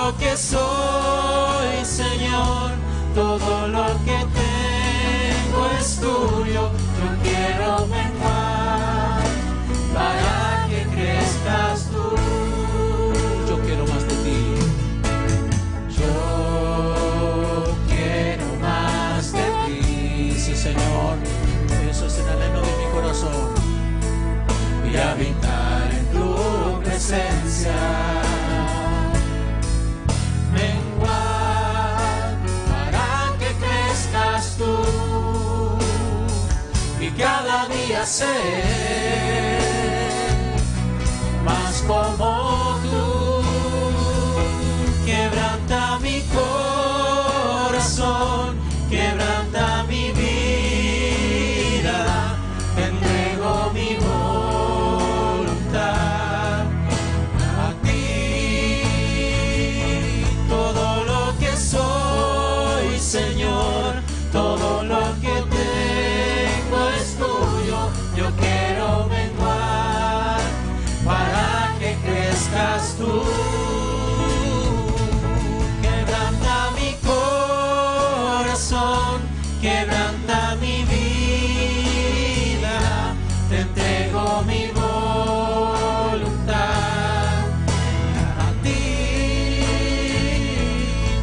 lo que soy, Señor, todo lo que tengo es tuyo. Yo quiero menguar para que crezcas tú. Yo quiero más de ti. Yo quiero más de ti. Sí, Señor, eso es el anhelo de mi corazón. Y habitar en tu presencia. Menguar para que crezcas tú. Y cada día ser más como tú. Quebranta mi corazón, quebranta mi vida, te entrego mi voluntad a ti. Todo lo que soy, Señor, todo lo que tengo es tuyo. Yo quiero menguar para que crezcas tú. Quebranta mi corazón, quebranta mi vida, te entrego mi voluntad a ti.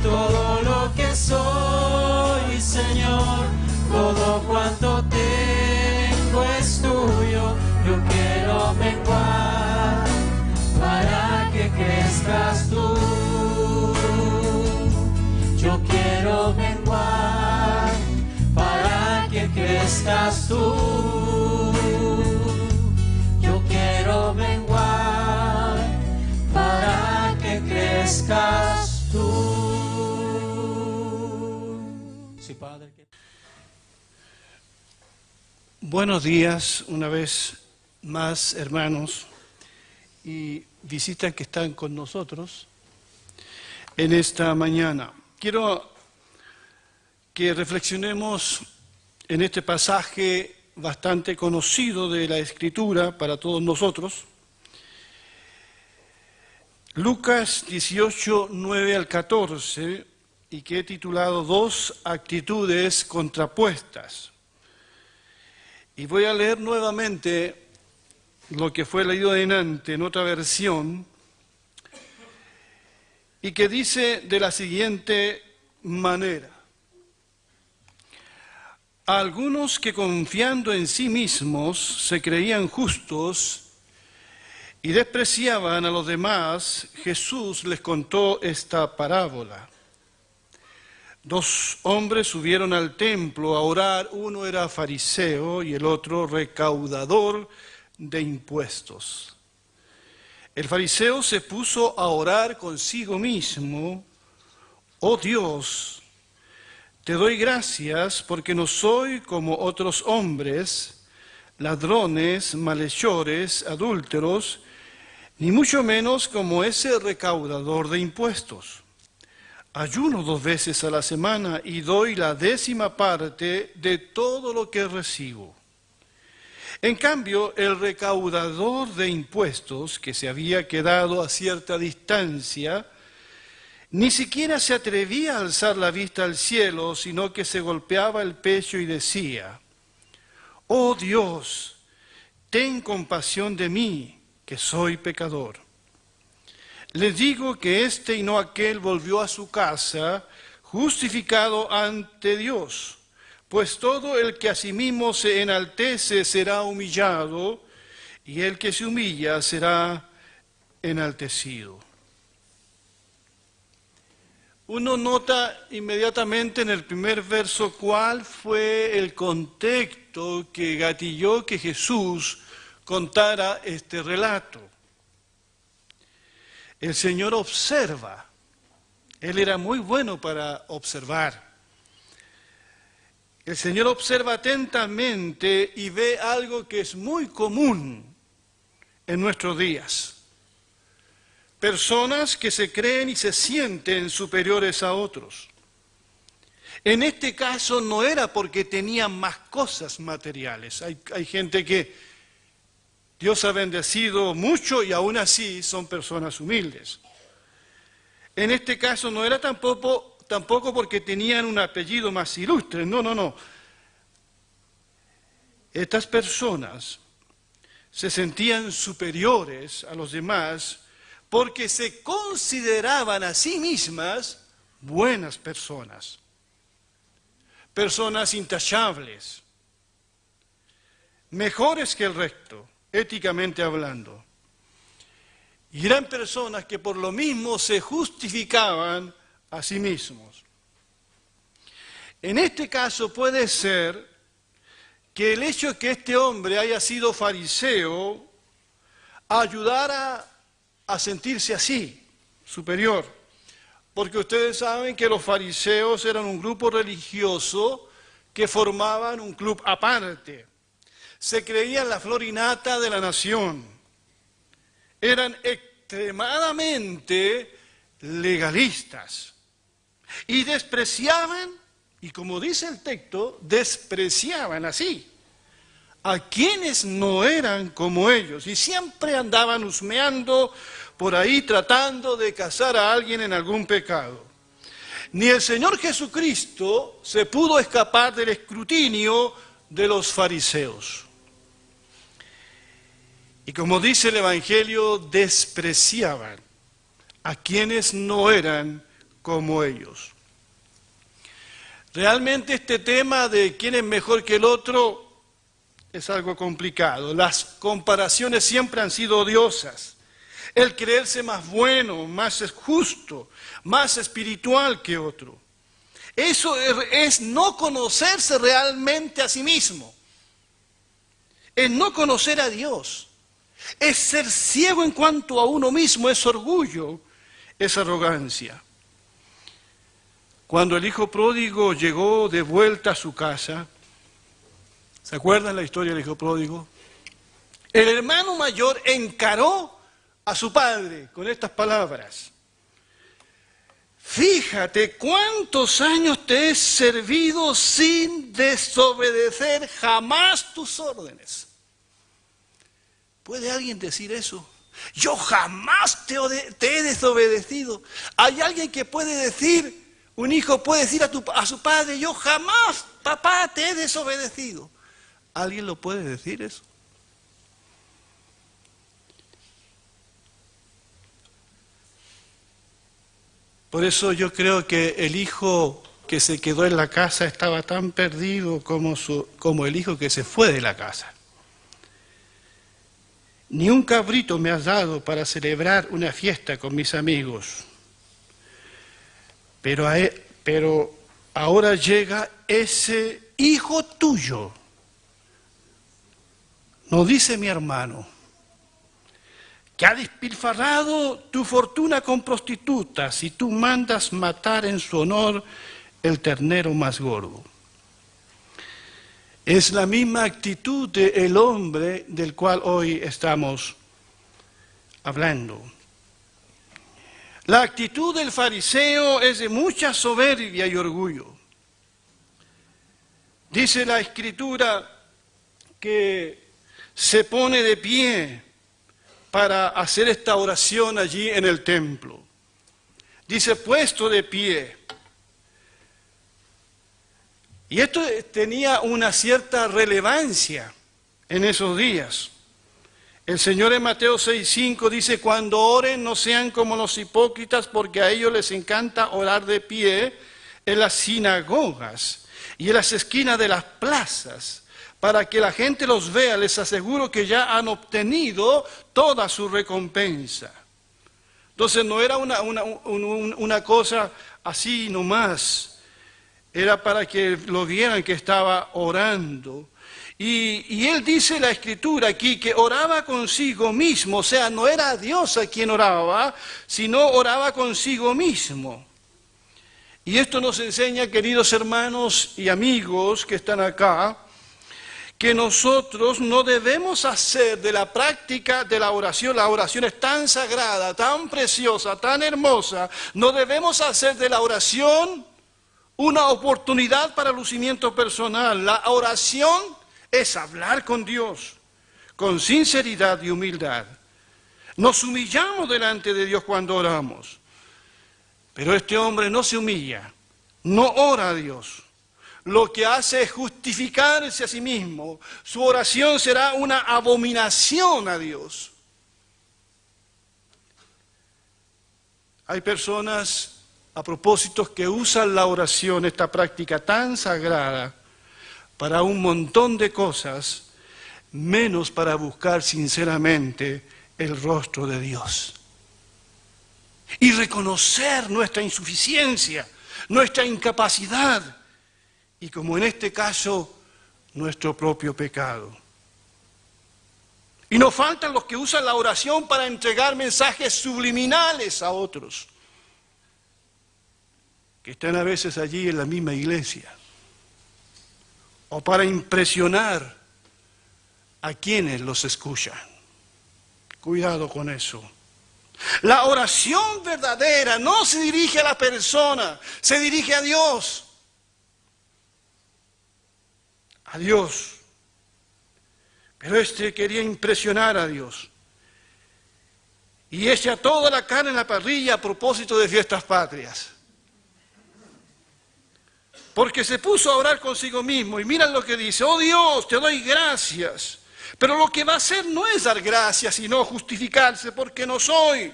Todo lo que soy, Señor, todo cuanto tengo es tuyo. Yo quiero menguar para que crezcas tú. Yo quiero menguar para que crezcas tú. Yo quiero menguar para que crezcas tú. Sí, Padre. Buenos días, una vez más, hermanos y visitas que están con nosotros en esta mañana. Quiero que reflexionemos en este pasaje bastante conocido de la Escritura para todos nosotros. Lucas 18, 9 al 14, y que he titulado Dos actitudes contrapuestas. Y voy a leer nuevamente lo que fue leído adelante en otra versión, y que dice de la siguiente manera: algunos que confiando en sí mismos se creían justos y despreciaban a los demás, Jesús les contó esta parábola. Dos hombres subieron al templo a orar, uno era fariseo y el otro recaudador de impuestos. El fariseo se puso a orar consigo mismo: oh Dios, te doy gracias porque no soy como otros hombres, ladrones, malhechores, adúlteros, ni mucho menos como ese recaudador de impuestos. Ayuno 2 veces a la semana y doy la 10ª parte de todo lo que recibo. En cambio, el recaudador de impuestos, que se había quedado a cierta distancia, ni siquiera se atrevía a alzar la vista al cielo, sino que se golpeaba el pecho y decía: oh Dios, ten compasión de mí, que soy pecador. Les digo que este y no aquel volvió a su casa justificado ante Dios, pues todo el que a sí mismo se enaltece será humillado, y el que se humilla será enaltecido. Uno nota inmediatamente en el primer verso cuál fue el contexto que gatilló que Jesús contara este relato. El Señor observa. Él era muy bueno para observar. El Señor observa atentamente y ve algo que es muy común en nuestros días. Personas que se creen y se sienten superiores a otros. En este caso no era porque tenían más cosas materiales. Hay gente que Dios ha bendecido mucho y aún así son personas humildes. En este caso no era tampoco porque tenían un apellido más ilustre, no. Estas personas se sentían superiores a los demás porque se consideraban a sí mismas buenas personas, personas intachables, mejores que el resto, éticamente hablando. Y eran personas que por lo mismo se justificaban a sí mismos. En este caso puede ser que el hecho de que este hombre haya sido fariseo ayudara a sentirse así, superior. Porque ustedes saben que los fariseos eran un grupo religioso que formaban un club aparte. Se creían la flor y nata de la nación. Eran extremadamente legalistas. Y despreciaban, y como dice el texto, despreciaban así a quienes no eran como ellos. Y siempre andaban husmeando por ahí tratando de cazar a alguien en algún pecado. Ni el Señor Jesucristo se pudo escapar del escrutinio de los fariseos. Y como dice el Evangelio, despreciaban a quienes no eran como ellos. Realmente este tema de quién es mejor que el otro es algo complicado. Las comparaciones siempre han sido odiosas. El creerse más bueno, más justo, más espiritual que otro. Eso es no conocerse realmente a sí mismo. Es no conocer a Dios. Es ser ciego en cuanto a uno mismo, es orgullo, es arrogancia. Cuando el hijo pródigo llegó de vuelta a su casa, ¿se acuerdan la historia del hijo pródigo? El hermano mayor encaró a su padre con estas palabras: fíjate cuántos años te he servido sin desobedecer jamás tus órdenes. ¿Puede alguien decir eso? Yo jamás te he desobedecido. ¿Hay alguien que puede decir, un hijo puede decir a su padre, yo jamás, papá, te he desobedecido? ¿Alguien lo puede decir eso? Por eso yo creo que el hijo que se quedó en la casa estaba tan perdido como el hijo que se fue de la casa. Ni un cabrito me has dado para celebrar una fiesta con mis amigos. Pero ahora llega ese hijo tuyo. No dice mi hermano, que ha despilfarrado tu fortuna con prostitutas y tú mandas matar en su honor el ternero más gordo. Es la misma actitud del hombre del cual hoy estamos hablando. La actitud del fariseo es de mucha soberbia y orgullo. Dice la Escritura que se pone de pie para hacer esta oración allí en el templo. Dice, puesto de pie. Y esto tenía una cierta relevancia en esos días. El Señor en Mateo 6:5 dice, cuando oren no sean como los hipócritas, porque a ellos les encanta orar de pie en las sinagogas y en las esquinas de las plazas, para que la gente los vea. Les aseguro que ya han obtenido toda su recompensa. Entonces no era una cosa así nomás. Era para que lo vieran que estaba orando. Y él dice la Escritura aquí que oraba consigo mismo, o sea, no era a Dios a quien oraba, sino oraba consigo mismo. Y esto nos enseña, queridos hermanos y amigos que están acá, que nosotros no debemos hacer de la práctica de la oración es tan sagrada, tan preciosa, tan hermosa, no debemos hacer de la oración una oportunidad para lucimiento personal. La oración es hablar con Dios, con sinceridad y humildad. Nos humillamos delante de Dios cuando oramos. Pero este hombre no se humilla, no ora a Dios. Lo que hace es justificarse a sí mismo. Su oración será una abominación a Dios. Hay personas, a propósito, que usan la oración, esta práctica tan sagrada, para un montón de cosas, menos para buscar sinceramente el rostro de Dios. Y reconocer nuestra insuficiencia, nuestra incapacidad, y como en este caso, nuestro propio pecado. Y nos faltan los que usan la oración para entregar mensajes subliminales a otros, que están a veces allí en la misma iglesia, o para impresionar a quienes los escuchan. Cuidado con eso. La oración verdadera no se dirige a la persona, se dirige a Dios. A Dios. Pero este quería impresionar a Dios. Y echa toda la carne en la parrilla a propósito de fiestas patrias. Porque se puso a orar consigo mismo. Y miran lo que dice: oh Dios, te doy gracias. Pero lo que va a hacer no es dar gracias, sino justificarse, porque no soy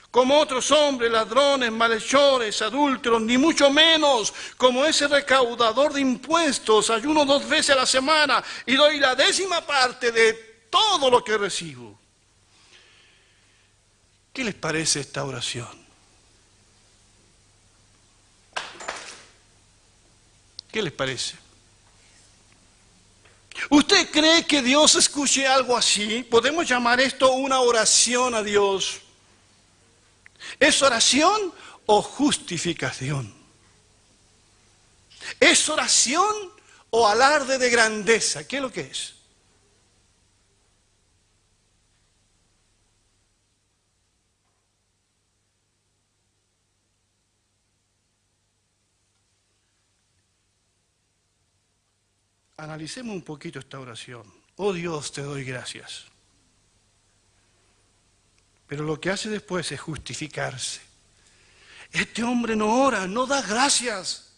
como otros hombres, ladrones, malhechores, adúlteros, ni mucho menos como ese recaudador de impuestos. Ayuno 2 veces a la semana y doy la 10ª parte de todo lo que recibo. ¿Qué les parece esta oración? ¿Qué les parece? ¿Usted cree que Dios escuche algo así? ¿Podemos llamar esto una oración a Dios? ¿Es oración o justificación? ¿Es oración o alarde de grandeza? ¿Qué es lo que es? Analicemos un poquito esta oración. Oh Dios, te doy gracias. Pero lo que hace después es justificarse. Este hombre no ora, no da gracias.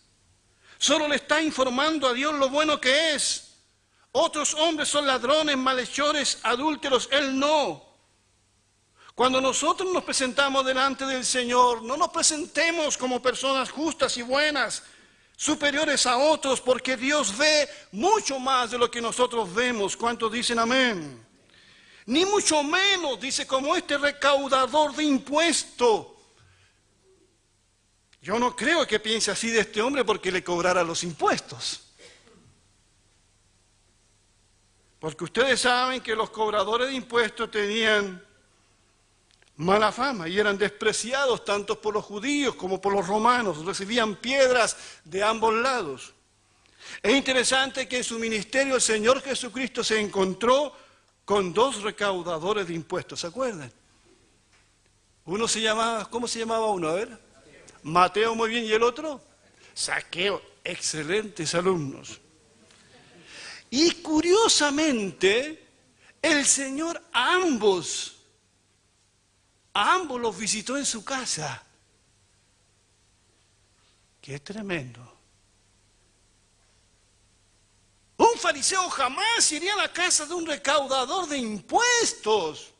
Solo le está informando a Dios lo bueno que es. Otros hombres son ladrones, malhechores, adúlteros, él no. Cuando nosotros nos presentamos delante del Señor, no nos presentemos como personas justas y buenas, superiores a otros, porque Dios ve mucho más de lo que nosotros vemos. ¿Cuántos dicen amén? Ni mucho menos, dice, como este recaudador de impuestos. Yo no creo que piense así de este hombre porque le cobrara los impuestos. Porque ustedes saben que los cobradores de impuestos tenían mala fama y eran despreciados tanto por los judíos como por los romanos. Recibían piedras de ambos lados. Es interesante que en su ministerio el Señor Jesucristo se encontró con 2 recaudadores de impuestos, ¿se acuerdan? Uno se llamaba, ¿cómo se llamaba uno? A ver. Mateo, muy bien, ¿y el otro? Zaqueo, excelentes alumnos. Y curiosamente, el Señor a ambos los visitó en su casa. Qué tremendo. Un fariseo jamás iría a la casa de un recaudador de impuestos.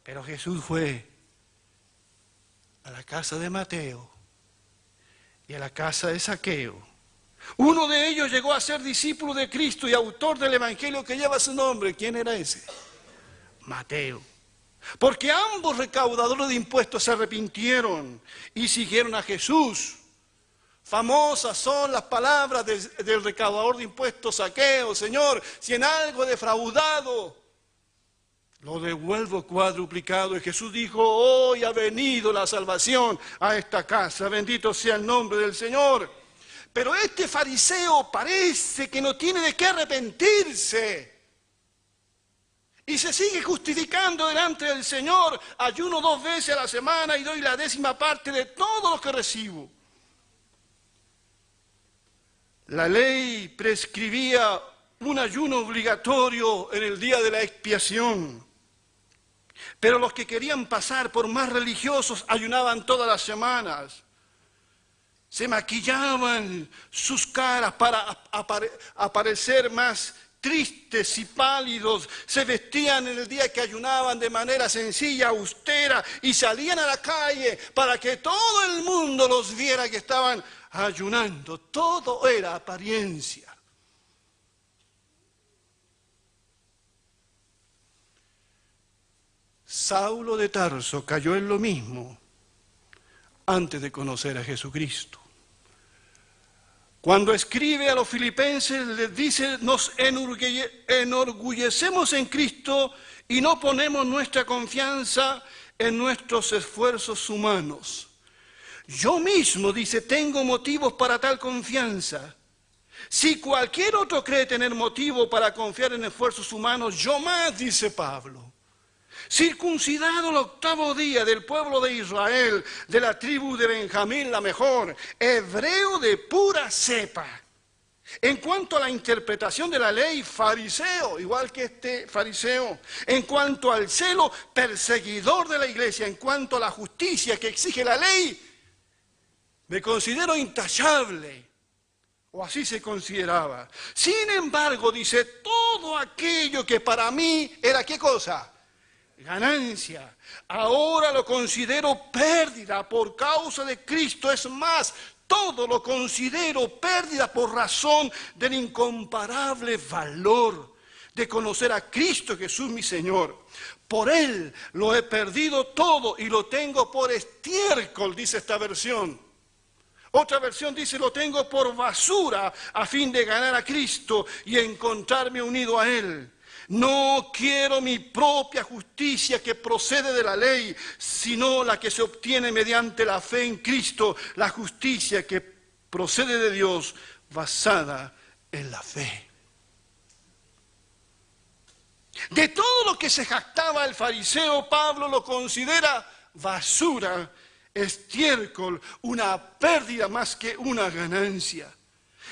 Pero Jesús fue a la casa de Mateo y a la casa de Zaqueo. Uno de ellos llegó a ser discípulo de Cristo y autor del evangelio que lleva su nombre. ¿Quién era ese? Mateo. Porque ambos recaudadores de impuestos se arrepintieron y siguieron a Jesús. Famosas son las palabras del recaudador de impuestos, Zaqueo: Señor, si en algo he defraudado, lo devuelvo cuadruplicado. Y Jesús dijo: hoy ha venido la salvación a esta casa, bendito sea el nombre del Señor. Pero este fariseo parece que no tiene de qué arrepentirse. Y se sigue justificando delante del Señor: ayuno 2 veces a la semana y doy la 10ª parte de todo lo que recibo. La ley prescribía un ayuno obligatorio en el día de la expiación. Pero los que querían pasar por más religiosos ayunaban todas las semanas. se maquillaban sus caras para aparecer más tristes y pálidos, se vestían en el día que ayunaban de manera sencilla, austera, y salían a la calle para que todo el mundo los viera que estaban ayunando. Todo era apariencia. Saulo de Tarso cayó en lo mismo antes de conocer a Jesucristo. Cuando escribe a los filipenses, les dice: nos enorgullecemos en Cristo y no ponemos nuestra confianza en nuestros esfuerzos humanos. Yo mismo, dice, tengo motivos para tal confianza. Si cualquier otro cree tener motivo para confiar en esfuerzos humanos, yo más, dice Pablo. Circuncidado el 8º día del pueblo de Israel, de la tribu de Benjamín, la mejor, hebreo de pura cepa. En cuanto a la interpretación de la ley, fariseo, igual que este fariseo. En cuanto al celo, perseguidor de la iglesia. En cuanto a la justicia que exige la ley, me considero intachable. O así se consideraba. Sin embargo, dice, todo aquello que para mí era, ¿qué cosa? Ganancia. Ahora lo considero pérdida por causa de Cristo. Es más, todo lo considero pérdida por razón del incomparable valor de conocer a Cristo Jesús mi Señor. Por Él lo he perdido todo y lo tengo por estiércol, dice esta versión. Otra versión dice: lo tengo por basura a fin de ganar a Cristo y encontrarme unido a Él. No quiero mi propia justicia que procede de la ley, sino la que se obtiene mediante la fe en Cristo, la justicia que procede de Dios basada en la fe. De todo lo que se jactaba el fariseo, Pablo lo considera basura, estiércol, una pérdida más que una ganancia.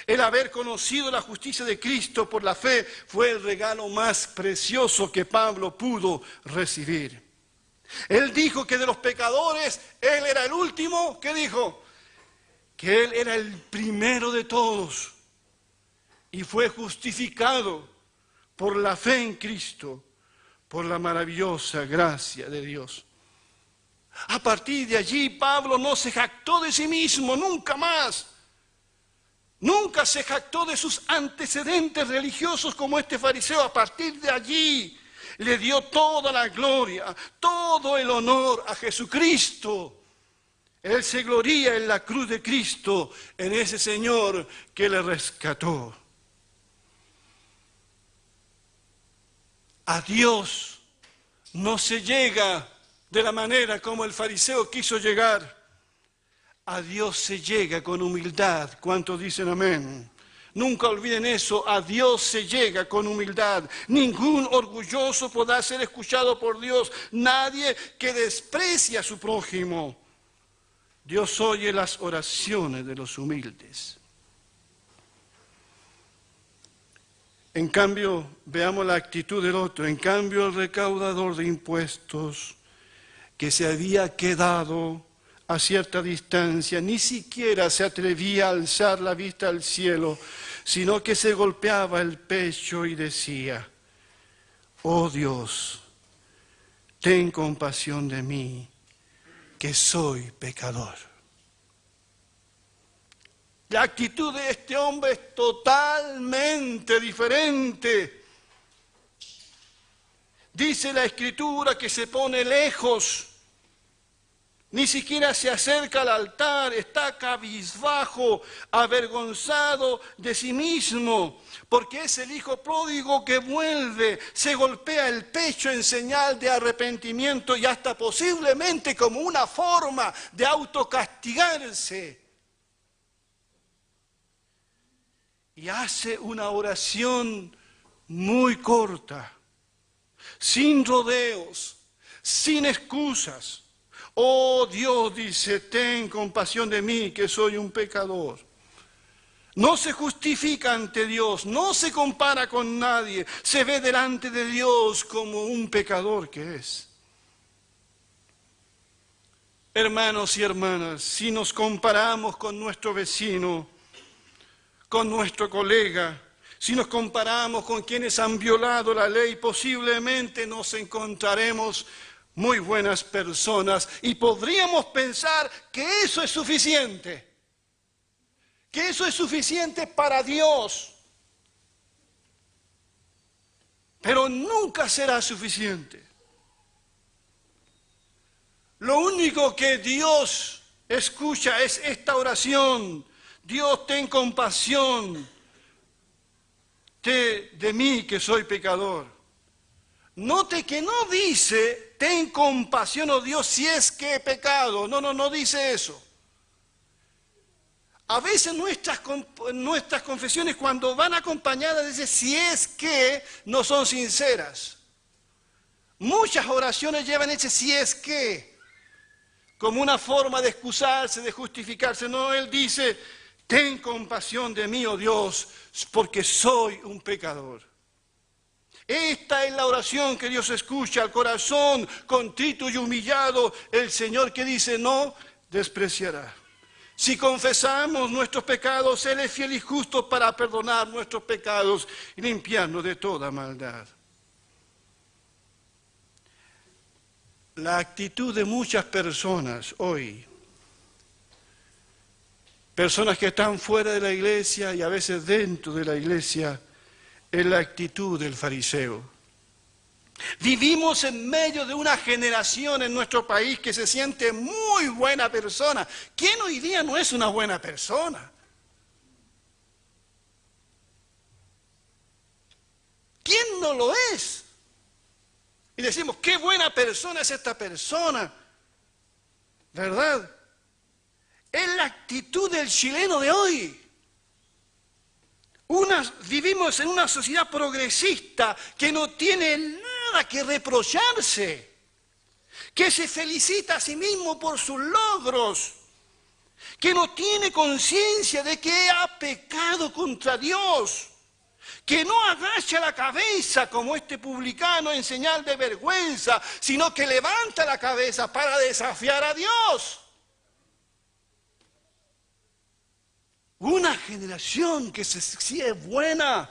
El haber conocido la justicia de Cristo por la fe fue el regalo más precioso que Pablo pudo recibir. Él dijo que de los pecadores, él era el último. ¿Qué dijo? Que él era el primero de todos. Y fue justificado por la fe en Cristo, por la maravillosa gracia de Dios. A partir de allí, Pablo no se jactó de sí mismo, nunca más. Nunca se jactó de sus antecedentes religiosos como este fariseo. A partir de allí le dio toda la gloria, todo el honor a Jesucristo. Él se gloría en la cruz de Cristo, en ese Señor que le rescató. A Dios no se llega de la manera como el fariseo quiso llegar. A Dios se llega con humildad. ¿Cuántos dicen amén? Nunca olviden eso, a Dios se llega con humildad. Ningún orgulloso podrá ser escuchado por Dios, nadie que desprecia a su prójimo. Dios oye las oraciones de los humildes. En cambio, veamos la actitud del otro. En cambio, el recaudador de impuestos que se había quedado a cierta distancia, ni siquiera se atrevía a alzar la vista al cielo, sino que se golpeaba el pecho y decía: oh Dios, ten compasión de mí, que soy pecador. La actitud de este hombre es totalmente diferente. Dice la Escritura que se pone lejos. Ni siquiera se acerca al altar, está cabizbajo, avergonzado de sí mismo, porque es el hijo pródigo que vuelve, se golpea el pecho en señal de arrepentimiento y hasta posiblemente como una forma de autocastigarse. Y hace una oración muy corta, sin rodeos, sin excusas. Oh Dios, dice, ten compasión de mí, que soy un pecador. No se justifica ante Dios, no se compara con nadie, se ve delante de Dios como un pecador que es. Hermanos y hermanas, si nos comparamos con nuestro vecino, con nuestro colega, si nos comparamos con quienes han violado la ley, posiblemente nos encontraremos muy buenas personas y podríamos pensar que eso es suficiente, que eso es suficiente para Dios, pero nunca será suficiente. Lo único que Dios escucha es esta oración: Dios, ten compasión de mí que soy pecador. Note que no dice, ten compasión, oh Dios, si es que he pecado. No dice eso. A veces nuestras confesiones, cuando van acompañadas, dicen si es que, no son sinceras. Muchas oraciones llevan ese si es que, como una forma de excusarse, de justificarse. No, él dice, ten compasión de mí, oh Dios, porque soy un pecador. Esta es la oración que Dios escucha, al corazón contrito y humillado, el Señor que dice, no despreciará. Si confesamos nuestros pecados, Él es fiel y justo para perdonar nuestros pecados y limpiarnos de toda maldad. La actitud de muchas personas hoy, personas que están fuera de la iglesia y a veces dentro de la iglesia, es la actitud del fariseo. Vivimos en medio de una generación en nuestro país que se siente muy buena persona. ¿Quién hoy día no es una buena persona? ¿Quién no lo es? Y decimos, qué buena persona es esta persona, ¿verdad? Es la actitud del chileno de hoy. Vivimos en una sociedad progresista que no tiene nada que reprocharse, que se felicita a sí mismo por sus logros, que no tiene conciencia de que ha pecado contra Dios, que no agacha la cabeza como este publicano en señal de vergüenza, sino que levanta la cabeza para desafiar a Dios. Una generación que sí es buena.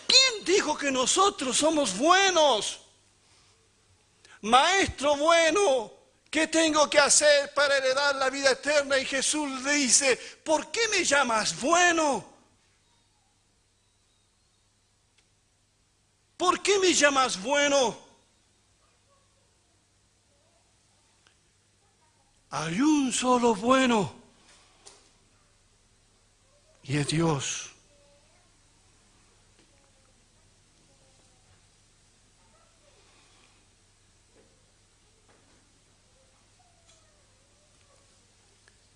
¿Quién dijo que nosotros somos buenos? Maestro bueno, ¿qué tengo que hacer para heredar la vida eterna? Y Jesús le dice, ¿por qué me llamas bueno? ¿Por qué me llamas bueno? Hay un solo bueno, y es Dios.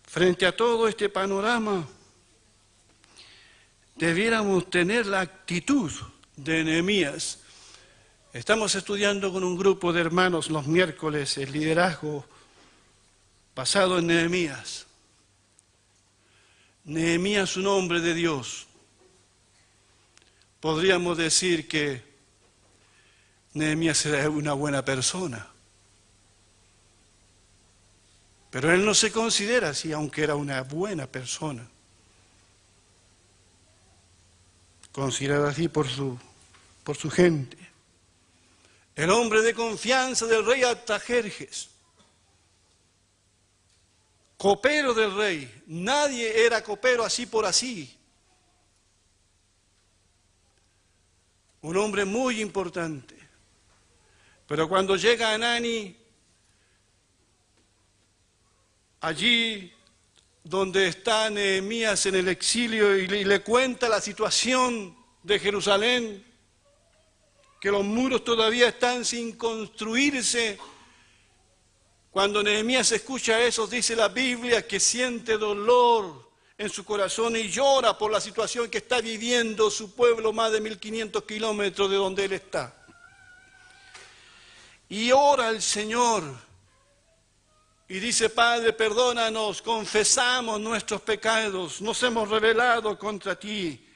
Frente a todo este panorama, debiéramos tener la actitud de Nehemías. Estamos estudiando con un grupo de hermanos los miércoles el liderazgo basado en Nehemías. Nehemías, un hombre de Dios. Podríamos decir que Nehemías era una buena persona. Pero él no se considera así, aunque era una buena persona. Considerado así por su gente. El hombre de confianza del rey Artajerjes. Copero del rey. Nadie era copero así por así. Un hombre muy importante. Pero cuando llega Anani, allí donde está Nehemías en el exilio y le cuenta la situación de Jerusalén, que los muros todavía están sin construirse. Cuando Nehemías escucha eso, dice la Biblia que siente dolor en su corazón y llora por la situación que está viviendo su pueblo, más de 1500 kilómetros de donde él está. Y ora al Señor y dice, Padre, perdónanos, confesamos nuestros pecados, nos hemos rebelado contra ti.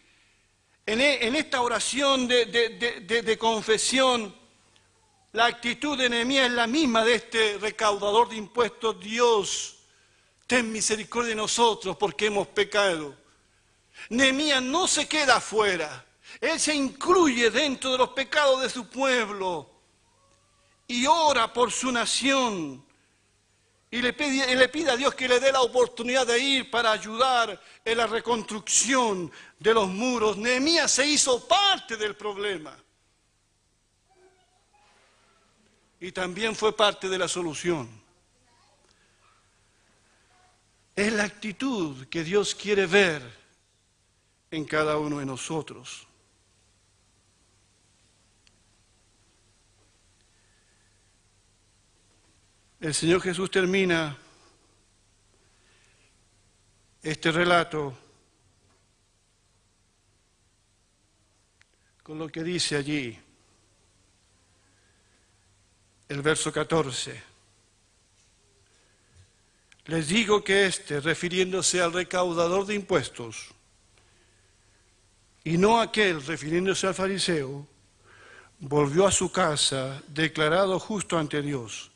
En esta oración de confesión, la actitud de Nehemías es la misma de este recaudador de impuestos. Dios, ten misericordia de nosotros porque hemos pecado. Nehemías no se queda afuera. Él se incluye dentro de los pecados de su pueblo y ora por su nación. Y le pide a Dios que le dé la oportunidad de ir para ayudar en la reconstrucción de los muros. Nehemías se hizo parte del problema. Y también fue parte de la solución. Es la actitud que Dios quiere ver en cada uno de nosotros. El Señor Jesús termina este relato con lo que dice allí, el verso 14. Les digo que refiriéndose al recaudador de impuestos, y no aquel, refiriéndose al fariseo, volvió a su casa declarado justo ante Dios.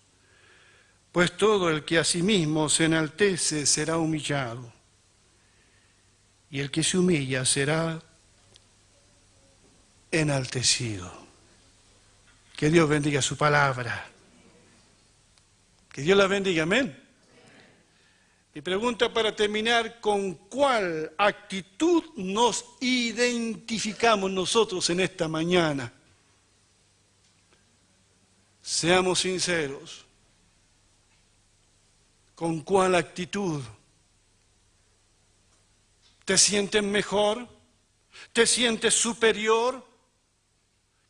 Pues todo el que a sí mismo se enaltece será humillado, y el que se humilla será enaltecido. Que Dios bendiga su palabra. Que Dios la bendiga, amén. Y pregunta para terminar, ¿con cuál actitud nos identificamos nosotros en esta mañana? Seamos sinceros. ¿Con cuál actitud? ¿Te sientes mejor? ¿Te sientes superior?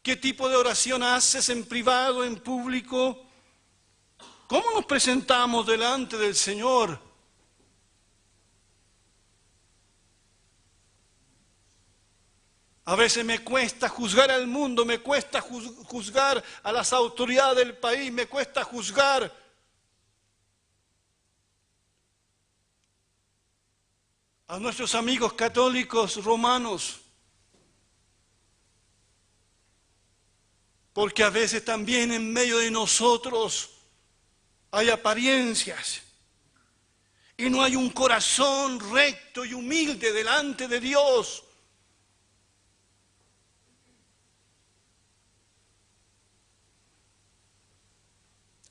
¿Qué tipo de oración haces en privado, en público? ¿Cómo nos presentamos delante del Señor? A veces me cuesta juzgar al mundo, me cuesta juzgar a las autoridades del país, me cuesta juzgar a nuestros amigos católicos romanos, porque a veces también en medio de nosotros hay apariencias y no hay un corazón recto y humilde delante de Dios.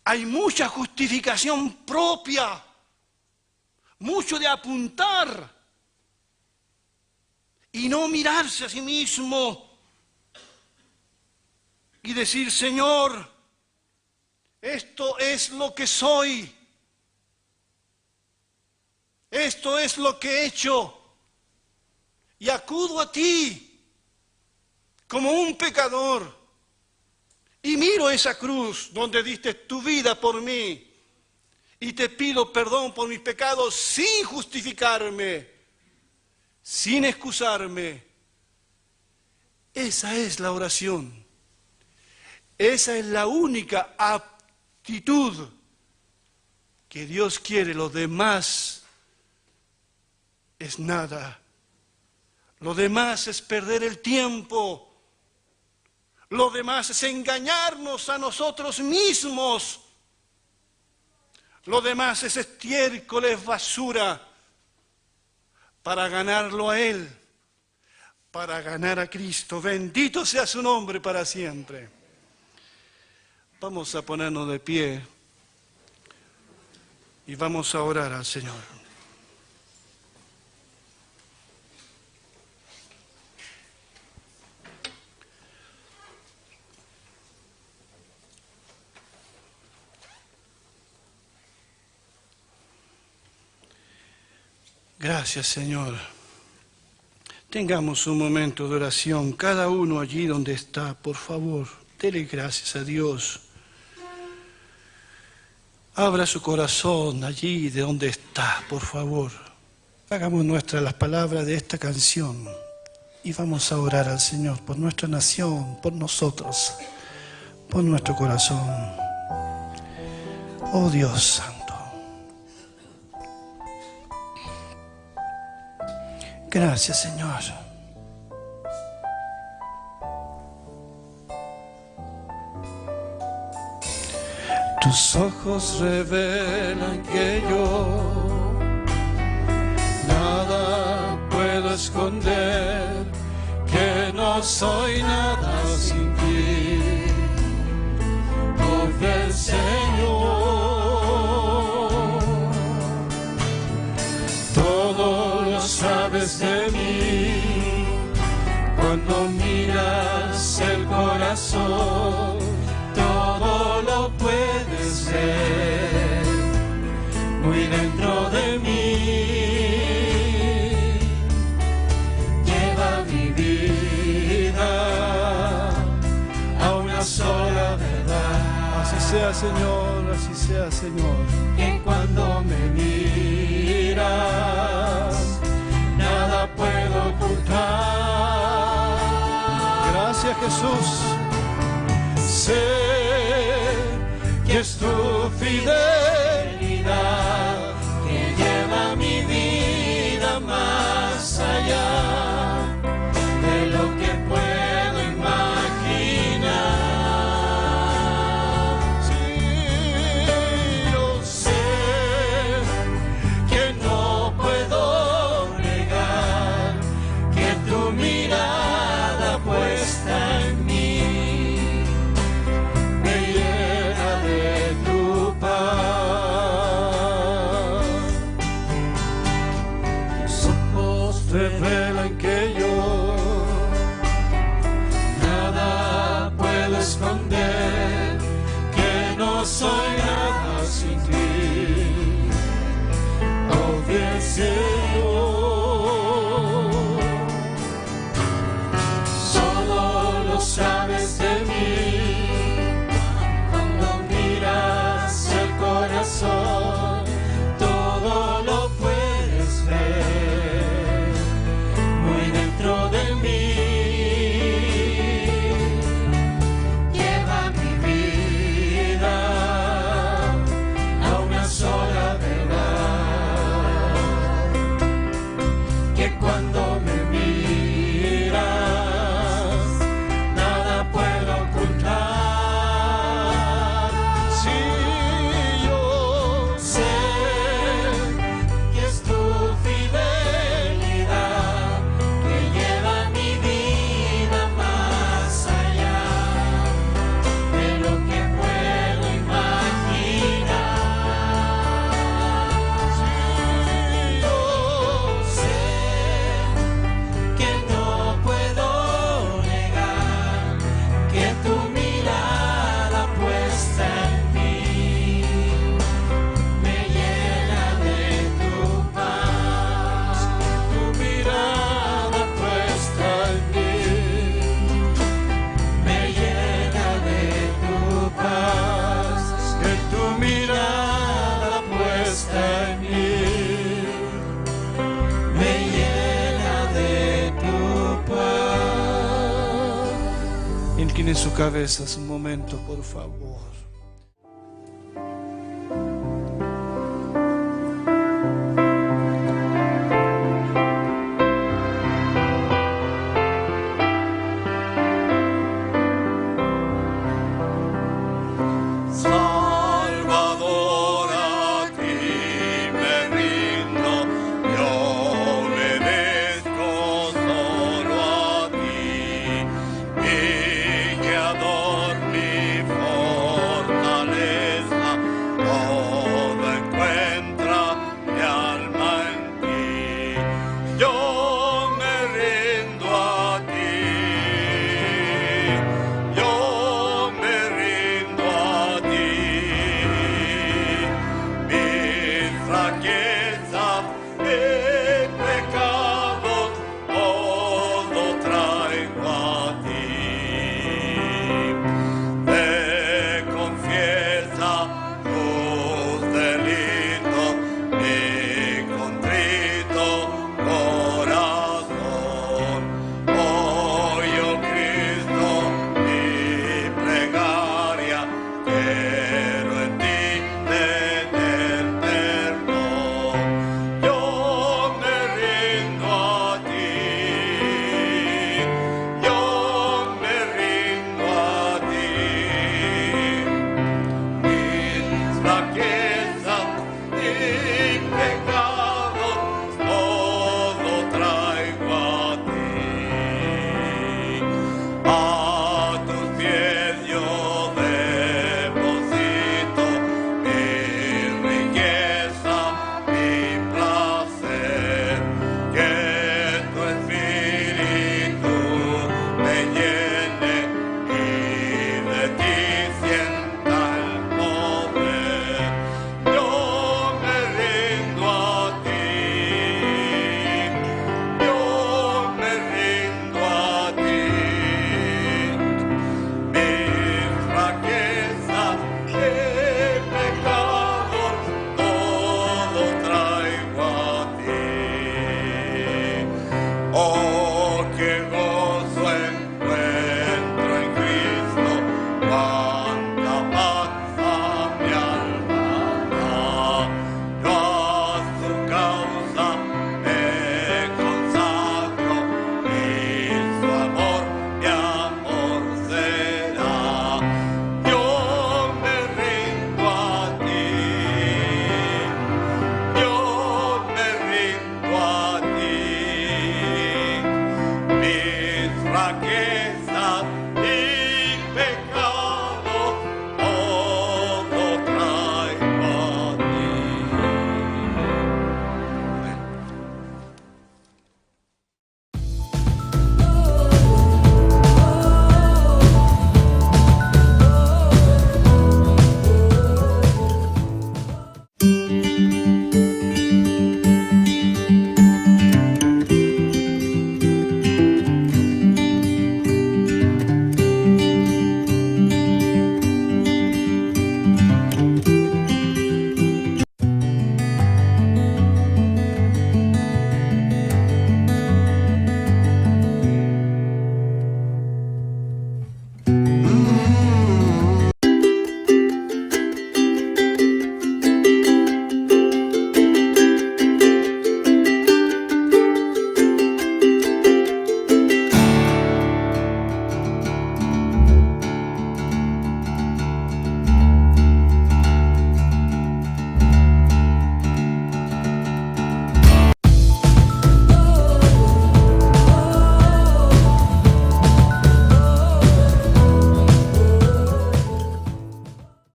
Hay mucha justificación propia, mucho de apuntar y no mirarse a sí mismo y decir, Señor, esto es lo que soy, esto es lo que he hecho, y acudo a ti como un pecador, y miro esa cruz donde diste tu vida por mí, y te pido perdón por mis pecados sin justificarme, sin excusarme. Esa es la oración. Esa es la única actitud que Dios quiere. Lo demás es nada. Lo demás es perder el tiempo. Lo demás es engañarnos a nosotros mismos. Lo demás es estiércol, es basura para ganarlo a Él, para ganar a Cristo. Bendito sea su nombre para siempre. Vamos a ponernos de pie y vamos a orar al Señor. Gracias, Señor. Tengamos un momento de oración, cada uno allí donde está, por favor, dele gracias a Dios. Abra su corazón allí de donde está, por favor. Hagamos nuestras las palabras de esta canción y vamos a orar al Señor por nuestra nación, por nosotros, por nuestro corazón. Oh Dios Santo. Gracias, Señor. Tus ojos revelan que yo nada puedo esconder, que no soy nada sin ti. Oh fiel Señor, todo lo sabes de mí. Cuando miras el corazón, todo lo puedes ver muy dentro de mí. Lleva mi vida a una sola verdad. Así sea, Señor, así sea, Señor. Que cuando me miras, nada puedo ocultar. Gracias, Jesús. Sé que es tu fidelidad que lleva mi vida más allá de lo que puedo imaginar. Sí, yo sé que no puedo negar que tu mirada puesta en mí me llena de tu paz. Tus ojos revelan que yo nada puedo esconder, que no soy nada sin ti. Oh fiel Señor, solo lo sabes de mí. Cuando miras el corazón, todo lo puedes ver muy dentro de mí. Lleva mi vida a una sola verdad, que cuando me miras, nada puedo ocultar. Sí, yo sé que es tu fidelidad que lleva mi vida más allá de lo que puedo imaginar. Sí, yo sé que no puedo negar que tu mirada puesta en mí me llena de tu paz. Tu mirada puesta en mí me llena de tu paz. Que tu mirada puesta en mí me llena de tu paz. Incline su cabeza un momento, por favor.